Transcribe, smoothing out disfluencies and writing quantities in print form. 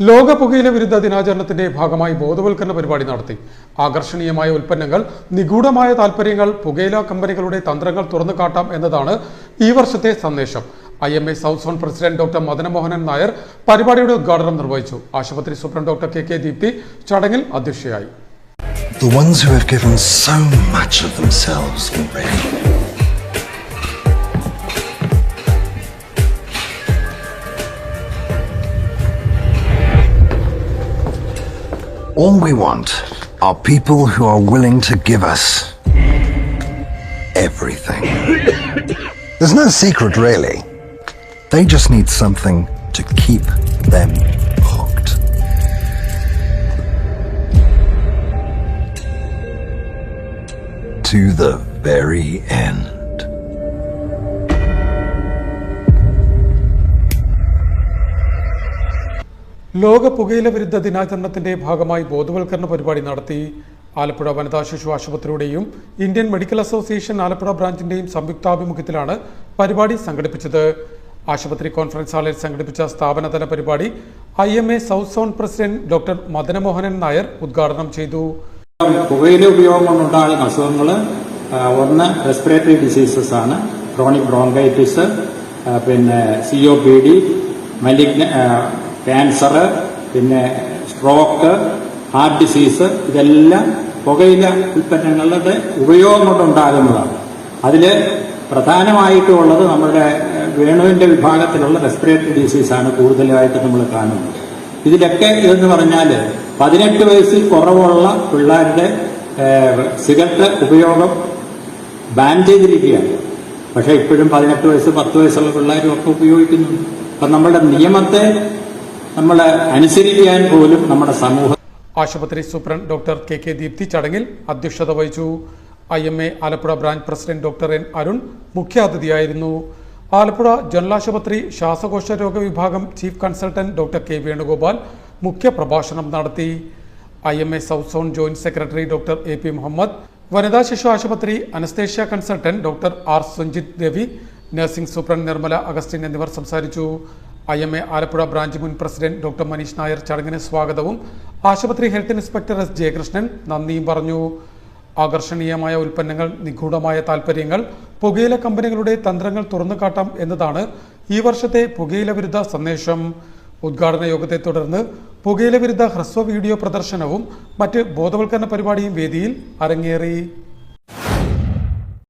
ലോക പുകയില വിരുദ്ധ ദിനാചരണത്തിന്റെ ഭാഗമായി ബോധവൽക്കരണ പരിപാടി നടത്തി. ആകർഷണീയമായ ഉൽപ്പന്നങ്ങൾ, നിഗൂഢമായ താൽപര്യങ്ങൾ, പുകയില കമ്പനികളുടെ തന്ത്രങ്ങൾ തുറന്നു കാട്ടാം എന്നതാണ് ഈ വർഷത്തെ സന്ദേശം. IMA south zone president doctor Madanamohanan Nair പരിപാടിയുടെ ഉദ്ഘാടനം നിർവഹിച്ചു. ആശുപത്രി സൂപ്രണ്ട് ഡോക്ടർ KK ദീപ്തി ചടങ്ങിൽ അധ്യക്ഷയായി. The ones who have given so much of themselves already. All we want are people who are willing to give us everything. There's no secret, really. They just need something to keep them hooked. To the very end. ലോക പുകയില വിരുദ്ധ ദിനാചരണത്തിന്റെ ഭാഗമായി ബോധവൽക്കരണ പരിപാടി നടത്തി. ആലപ്പുഴ വനിതാ ശിശു ആശുപത്രിയുടെയും ഇന്ത്യൻ മെഡിക്കൽ അസോസിയേഷൻ ആലപ്പുഴ ബ്രാഞ്ചിന്റെയും സംയുക്താഭിമുഖ്യത്തിലാണ് പരിപാടി സംഘടിപ്പിച്ചത്. ആശുപത്രി കോൺഫറൻസ് ഹാളിൽ സംഘടിപ്പിച്ച സ്ഥാപനതല പരിപാടി IMA south zone president doctor Madanamohanan Nair ഉദ്ഘാടനം ചെയ്തു. പുകയില ഉപയോഗം കൊണ്ടുണ്ടാകുന്ന അസുഖങ്ങൾ ഒന്ന് റെസ്പിറേറ്ററി ഡിസീസസ് ആണ്. ക്രോണിക് ബ്രോങ്കൈറ്റിസ്, പിന്നെ COPD, ക്യാൻസർ, പിന്നെ സ്ട്രോക്ക്, ഹാർട്ട് ഡിസീസ്, ഇതെല്ലാം പുകയില ഉൽപ്പന്നങ്ങളുടെ ഉപയോഗം കൊണ്ടുണ്ടാകുന്നതാണ്. അതിൽ പ്രധാനമായിട്ടുള്ളത് നമ്മുടെ വേണുവിന്റെ വിഭാഗത്തിലുള്ള റെസ്പിറേറ്ററി ഡിസീസാണ് കൂടുതലായിട്ട് നമ്മൾ കാണുന്നത്. ഇതിലൊക്കെ ഇതെന്ന് പറഞ്ഞാൽ 18 വയസ്സിൽ കുറവുള്ള പിള്ളേരുടെ സിഗരറ്റ് ഉപയോഗം ബാൻ ചെയ്തിരിക്കുകയാണ്. പക്ഷെ ഇപ്പോഴും 18 വയസ്സ് 10 വയസ്സുള്ള പിള്ളേരും ഒക്കെ ഉപയോഗിക്കുന്നുണ്ട്. അപ്പം നമ്മുടെ നിയമത്തെ നമ്മൾ അനുസരിക്കാൻ പോലും നമ്മുടെ സമൂഹം. ആശുപത്രി സൂപ്രണ്ട് ഡോക്ടർ KK ദീപ്തി ചടങ്ങിൽ അധ്യക്ഷത വഹിച്ചു. IMA Alappuzha branch president doctor N Arun മുഖ്യാതിഥിയായിരുന്നു. ആലപ്പുഴ ജനറൽ ആശുപത്രി ശ്വാസകോശ രോഗ വിഭാഗം chief consultant doctor K Venugopal മുഖ്യ പ്രഭാഷണം നടത്തി. IMA south zone joint secretary doctor AP Muhammad, വനിതാ ശിശു ആശുപത്രി anaesthesia consultant doctor R Sunjith Ravi, nursing superintendent Nirmala Augustine എന്നിവർ സംസാരിച്ചു. IMA ആലപ്പുഴ ബ്രാഞ്ച് മുൻ പ്രസിഡന്റ് ഡോക്ടർ മനീഷ് നായർ ചടങ്ങിന് സ്വാഗതവും ആശുപത്രി ഹെൽത്ത് ഇൻസ്പെക്ടർ S ജയകൃഷ്ണൻ നന്ദിയും പറഞ്ഞു. ആകർഷണീയമായ ഉൽപ്പന്നങ്ങൾ, നിഗൂഢമായ താൽപര്യങ്ങൾ, പുകയില കമ്പനികളുടെ തന്ത്രങ്ങൾ തുറന്നു കാട്ടാം എന്നതാണ് ഈ വർഷത്തെ പുകയില വിരുദ്ധ സന്ദേശം. ഉദ്ഘാടന യോഗത്തെ തുടർന്ന് പുകയില വിരുദ്ധ ഹ്രസ്വ വീഡിയോ പ്രദർശനവും മറ്റ് ബോധവൽക്കരണ പരിപാടിയും വേദിയിൽ അരങ്ങേറി.